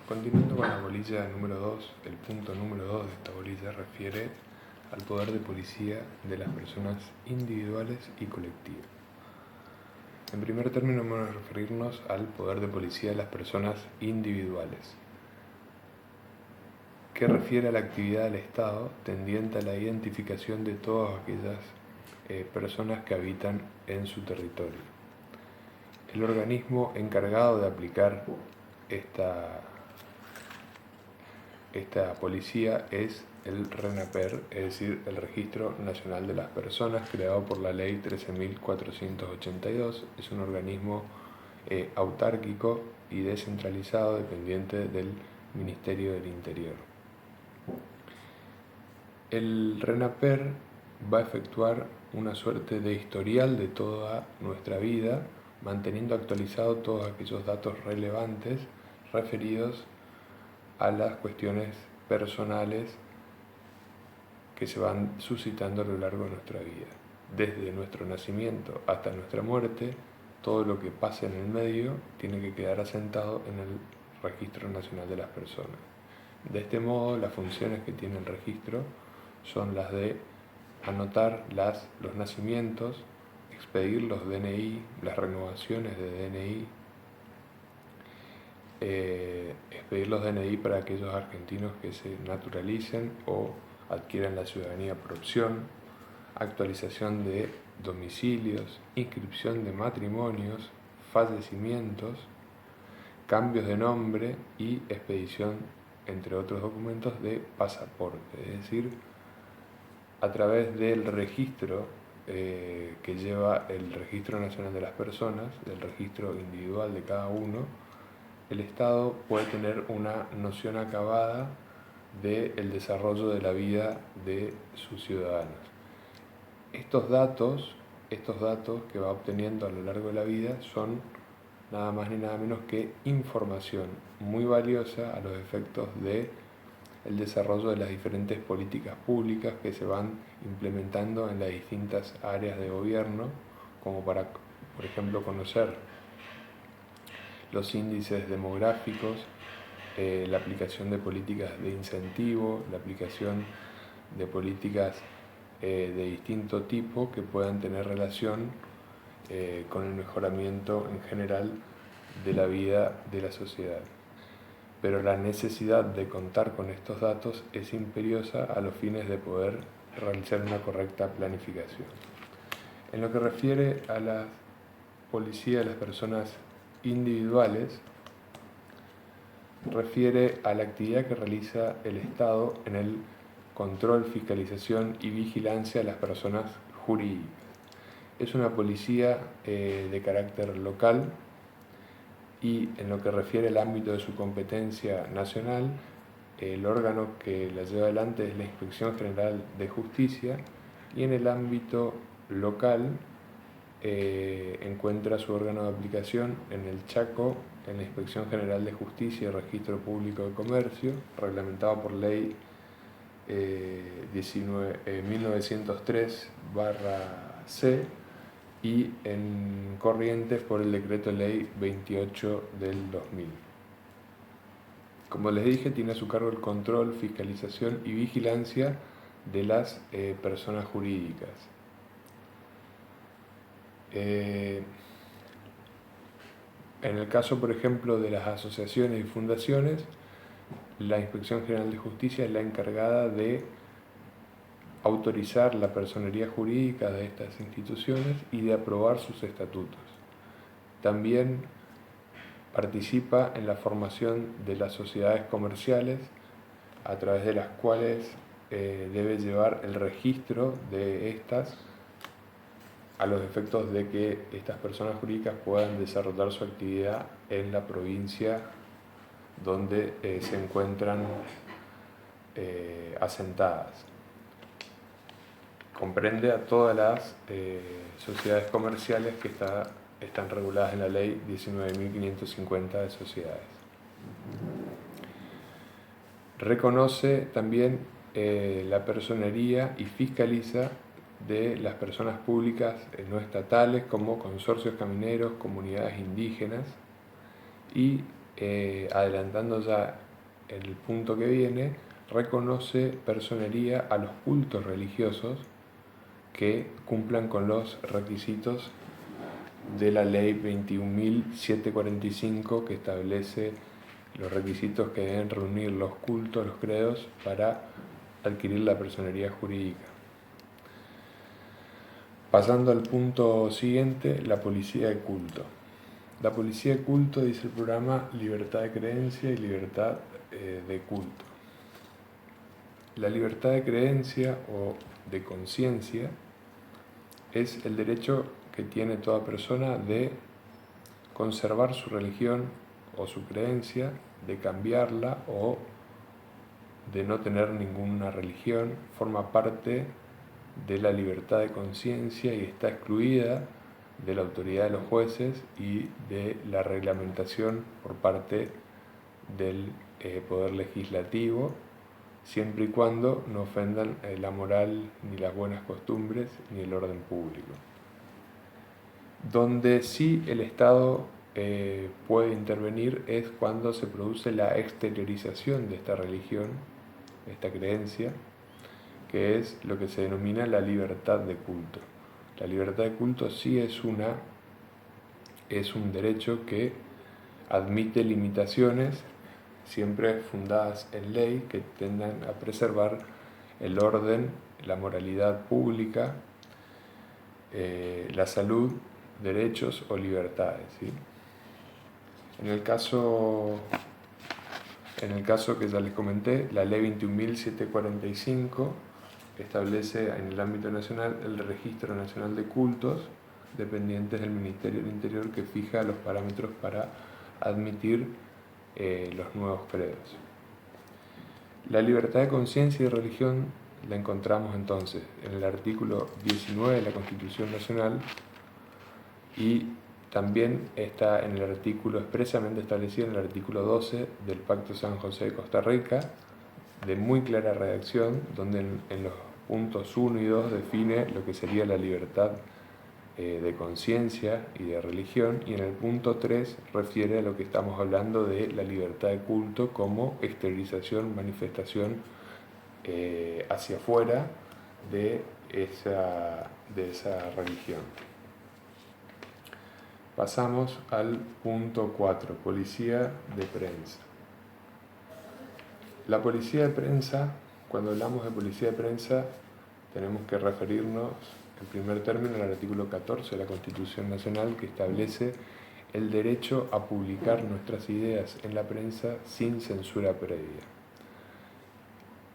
Continuando con la bolilla número 2, el punto número 2 de esta bolilla refiere al poder de policía de las personas individuales y colectivas. En primer término vamos a referirnos al poder de policía de las personas individuales, que refiere a la actividad del Estado tendiente a la identificación de todas aquellas personas que habitan en su territorio. El organismo encargado de aplicar esta policía es el RENAPER, es decir, el Registro Nacional de las Personas, creado por la Ley 13.482. Es un organismo autárquico y descentralizado dependiente del Ministerio del Interior. El RENAPER va a efectuar una suerte de historial de toda nuestra vida, manteniendo actualizados todos aquellos datos relevantes referidos a las cuestiones personales que se van suscitando a lo largo de nuestra vida. Desde nuestro nacimiento hasta nuestra muerte, todo lo que pase en el medio tiene que quedar asentado en el Registro Nacional de las Personas. De este modo, las funciones que tiene el registro son las de anotar los nacimientos, expedir los DNI, las renovaciones de DNI, expedir los DNI para aquellos argentinos que se naturalicen o adquieran la ciudadanía por opción, actualización de domicilios, inscripción de matrimonios, fallecimientos, cambios de nombre y expedición, entre otros documentos, de pasaporte. Es decir, a través del registro que lleva el Registro Nacional de las Personas, del registro individual de cada uno, el Estado puede tener una noción acabada del desarrollo de la vida de sus ciudadanos. Estos datos que va obteniendo a lo largo de la vida son nada más ni nada menos que información muy valiosa a los efectos de el desarrollo de las diferentes políticas públicas que se van implementando en las distintas áreas de gobierno, como para, por ejemplo, conocer los índices demográficos, la aplicación de políticas de incentivo, la aplicación de políticas de distinto tipo que puedan tener relación con el mejoramiento en general de la vida de la sociedad. Pero la necesidad de contar con estos datos es imperiosa a los fines de poder realizar una correcta planificación. En lo que refiere a la policía de las personas individuales, refiere a la actividad que realiza el Estado en el control, fiscalización y vigilancia de las personas jurídicas. Es una policía de carácter local y en lo que refiere al ámbito de su competencia nacional, el órgano que la lleva adelante es la Inspección General de Justicia, y en el ámbito local encuentra su órgano de aplicación en el Chaco, en la Inspección General de Justicia y Registro Público de Comercio, reglamentado por Ley 1903/C, y en Corrientes por el Decreto Ley 28 del 2000. Como les dije, tiene a su cargo el control, fiscalización y vigilancia de las personas jurídicas. En el caso, por ejemplo, de las asociaciones y fundaciones, la Inspección General de Justicia es la encargada de autorizar la personería jurídica de estas instituciones y de aprobar sus estatutos. También participa en la formación de las sociedades comerciales, a través de las cuales debe llevar el registro de estas, a los efectos de que estas personas jurídicas puedan desarrollar su actividad en la provincia donde se encuentran asentadas. Comprende a todas las sociedades comerciales que están reguladas en la Ley 19.550 de sociedades. Reconoce también la personería y fiscaliza de las personas públicas no estatales como consorcios camineros, comunidades indígenas, y adelantando ya el punto que viene, reconoce personería a los cultos religiosos que cumplan con los requisitos de la ley 21.745, que establece los requisitos que deben reunir los cultos, los credos, para adquirir la personería jurídica. Pasando al punto siguiente, la policía de culto. La policía de culto, dice el programa, libertad de creencia y libertad de culto. La libertad de creencia o de conciencia es el derecho que tiene toda persona de conservar su religión o su creencia, de cambiarla o de no tener ninguna religión. Forma parte de la libertad de conciencia y está excluida de la autoridad de los jueces y de la reglamentación por parte del Poder Legislativo, siempre y cuando no ofendan la moral, ni las buenas costumbres, ni el orden público. Donde sí el Estado puede intervenir es cuando se produce la exteriorización de esta religión, de esta creencia, que es lo que se denomina la libertad de culto. La libertad de culto sí es un derecho que admite limitaciones, siempre fundadas en ley, que tendan a preservar el orden, la moralidad pública, la salud, derechos o libertades, ¿sí? En el caso que ya les comenté, la ley 21.745 establece en el ámbito nacional el Registro Nacional de Cultos, dependientes del Ministerio del Interior, que fija los parámetros para admitir los nuevos credos. La libertad de conciencia y religión la encontramos entonces en el artículo 19 de la Constitución Nacional, y también está en el artículo expresamente establecido en el artículo 12 del Pacto San José de Costa Rica, de muy clara redacción, donde en los puntos 1 y 2 define lo que sería la libertad de conciencia y de religión, y en el punto 3 refiere a lo que estamos hablando de la libertad de culto como exteriorización, manifestación hacia afuera de esa religión. Pasamos al punto 4, policía de prensa. La policía de prensa, cuando hablamos de policía de prensa, tenemos que referirnos en primer término al artículo 14 de la Constitución Nacional, que establece el derecho a publicar nuestras ideas en la prensa sin censura previa.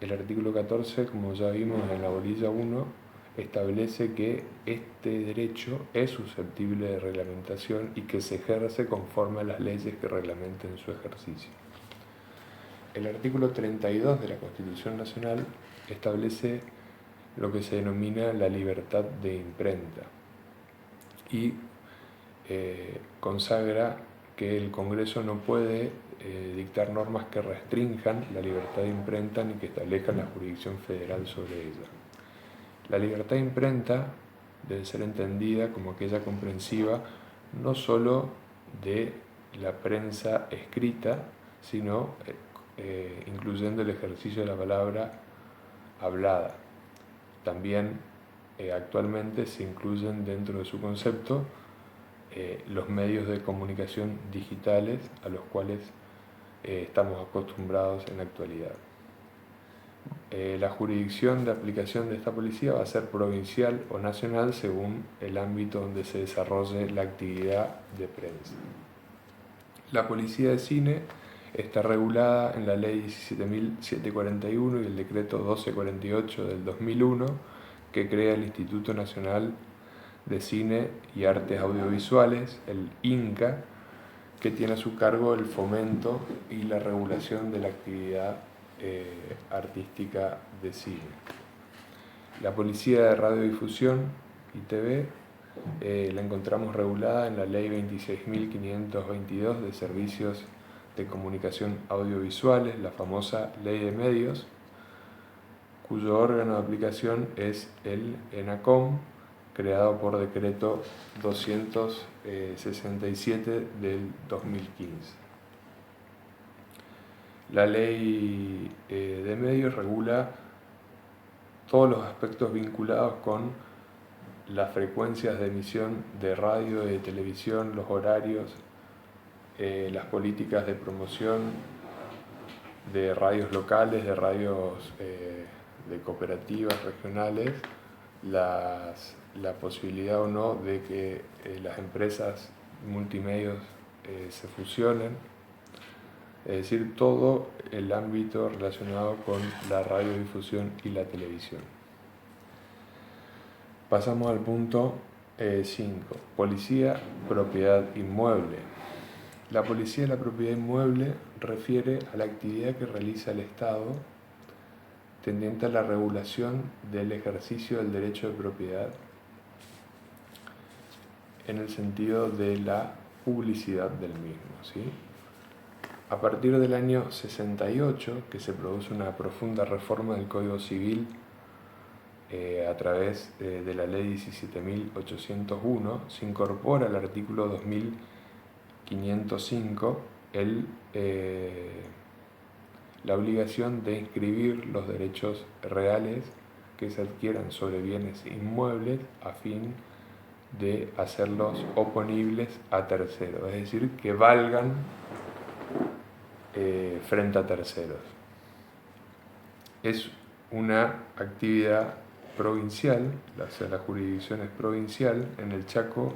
El artículo 14, como ya vimos en la bolilla 1, establece que este derecho es susceptible de reglamentación y que se ejerce conforme a las leyes que reglamenten su ejercicio. El artículo 32 de la Constitución Nacional establece lo que se denomina la libertad de imprenta y consagra que el Congreso no puede dictar normas que restrinjan la libertad de imprenta ni que establezcan la jurisdicción federal sobre ella. La libertad de imprenta debe ser entendida como aquella comprensiva no solo de la prensa escrita, sino incluyendo el ejercicio de la palabra hablada. También actualmente se incluyen dentro de su concepto los medios de comunicación digitales a los cuales estamos acostumbrados en la actualidad. La jurisdicción de aplicación de esta policía va a ser provincial o nacional según el ámbito donde se desarrolle la actividad de prensa. La policía de cine está regulada en la ley 17.741 y el decreto 1248 del 2001, que crea el Instituto Nacional de Cine y Artes Audiovisuales, el INCA, que tiene a su cargo el fomento y la regulación de la actividad artística de cine. La Policía de Radiodifusión y TV la encontramos regulada en la Ley 26.522 de Servicios de Comunicación Audiovisuales, la famosa Ley de Medios, cuyo órgano de aplicación es el ENACOM, creado por decreto 267 del 2015. La ley de medios regula todos los aspectos vinculados con las frecuencias de emisión de radio, de televisión, los horarios, las políticas de promoción de radios locales, de radios de cooperativas regionales, la posibilidad o no de que las empresas multimedios se fusionen, es decir, todo el ámbito relacionado con la radiodifusión y la televisión. Pasamos al punto 5, policía, propiedad inmueble. La policía de la propiedad inmueble refiere a la actividad que realiza el Estado tendiente a la regulación del ejercicio del derecho de propiedad en el sentido de la publicidad del mismo, ¿sí? A partir del año 68, que se produce una profunda reforma del Código Civil a través de la Ley 17.801, se incorpora al artículo 2505 la obligación de inscribir los derechos reales que se adquieran sobre bienes inmuebles a fin de hacerlos oponibles a terceros, es decir, que valgan frente a terceros. Es una actividad provincial, la jurisdicción es provincial. En el Chaco,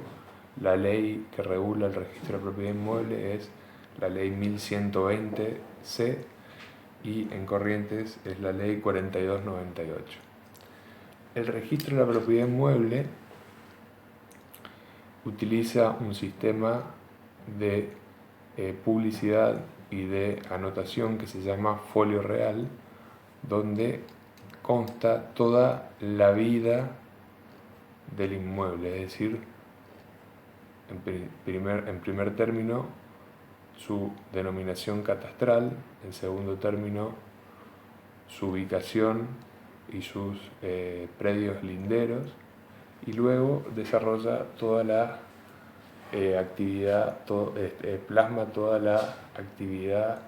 la ley que regula el registro de propiedad inmueble es la ley 1120C y en Corrientes es la ley 4298. El registro de la propiedad inmueble utiliza un sistema de publicidad y de anotación que se llama folio real, donde consta toda la vida del inmueble, es decir, en primer término su denominación catastral, en segundo término su ubicación y sus predios linderos, y luego desarrolla toda la actividad, plasma toda la actividad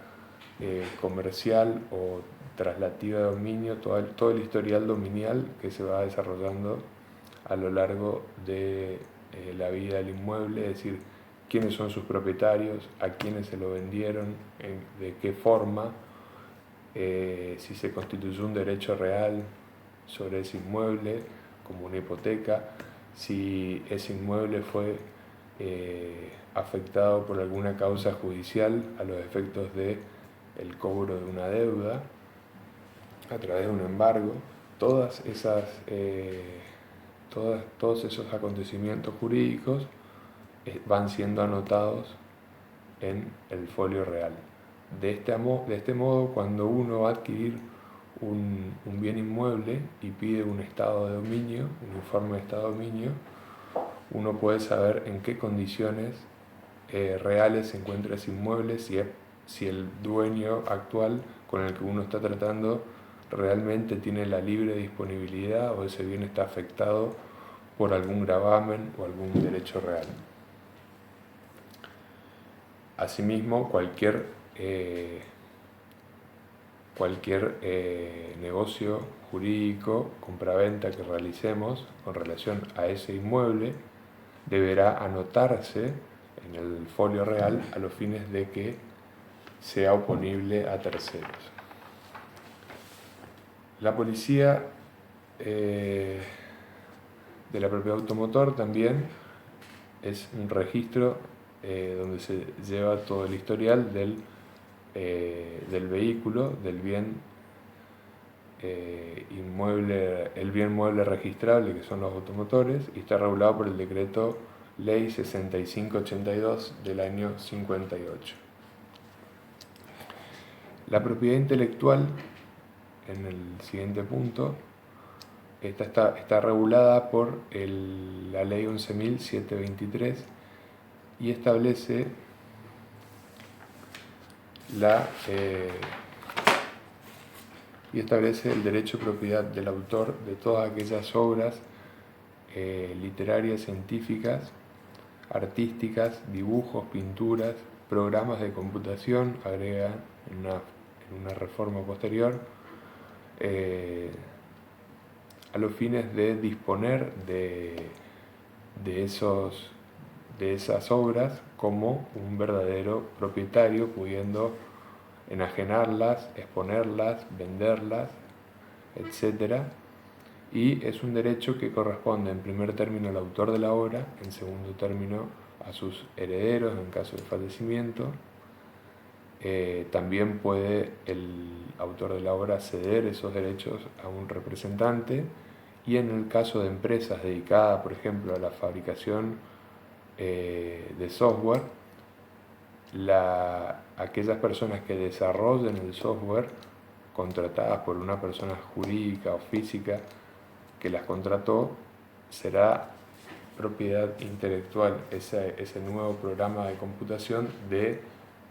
comercial o traslativa de dominio, todo el historial dominial que se va desarrollando a lo largo de la vida del inmueble, es decir, quiénes son sus propietarios, a quiénes se lo vendieron, de qué forma, si se constituyó un derecho real sobre ese inmueble, como una hipoteca, si ese inmueble fue afectado por alguna causa judicial a los efectos de el cobro de una deuda a través de un embargo. Todos esos acontecimientos jurídicos van siendo anotados en el folio real. De este modo, cuando uno va a adquirir un bien inmueble y pide un estado de dominio, un informe de estado de dominio, uno puede saber en qué condiciones reales se encuentra ese inmueble, si el dueño actual con el que uno está tratando realmente tiene la libre disponibilidad o ese bien está afectado por algún gravamen o algún derecho real. Asimismo, cualquier negocio jurídico, compraventa que realicemos con relación a ese inmueble deberá anotarse en el folio real a los fines de que sea oponible a terceros. La policía de la propiedad automotor también es un registro donde se lleva todo el historial del vehículo, del bien inmueble, el bien mueble registrable, que son los automotores, y está regulado por el decreto Ley 6582 del año 58. La propiedad intelectual, en el siguiente punto, está regulada por la Ley 11.723 y establece el derecho de propiedad del autor de todas aquellas obras literarias, científicas, artísticas, dibujos, pinturas, programas de computación, agrega en en una reforma posterior, a los fines de disponer de esas obras como un verdadero propietario, pudiendo enajenarlas, exponerlas, venderlas, etc. Y es un derecho que corresponde en primer término al autor de la obra, en segundo término a sus herederos en caso de fallecimiento. También puede el autor de la obra ceder esos derechos a un representante, y en el caso de empresas dedicadas, por ejemplo, a la fabricación de software, aquellas personas que desarrollen el software contratadas por una persona jurídica o física que las contrató, será propiedad intelectual ese nuevo programa de computación de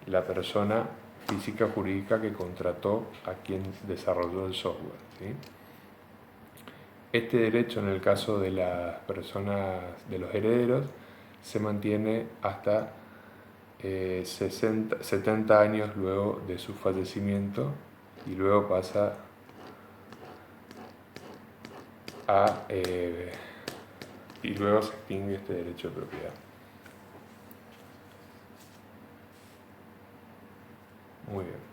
la persona física o jurídica que contrató a quien desarrolló el software, ¿sí? Este derecho, en el caso de las personas, de los herederos, se mantiene hasta 70 años luego de su fallecimiento, y luego pasa y luego se extingue este derecho de propiedad. Muy bien.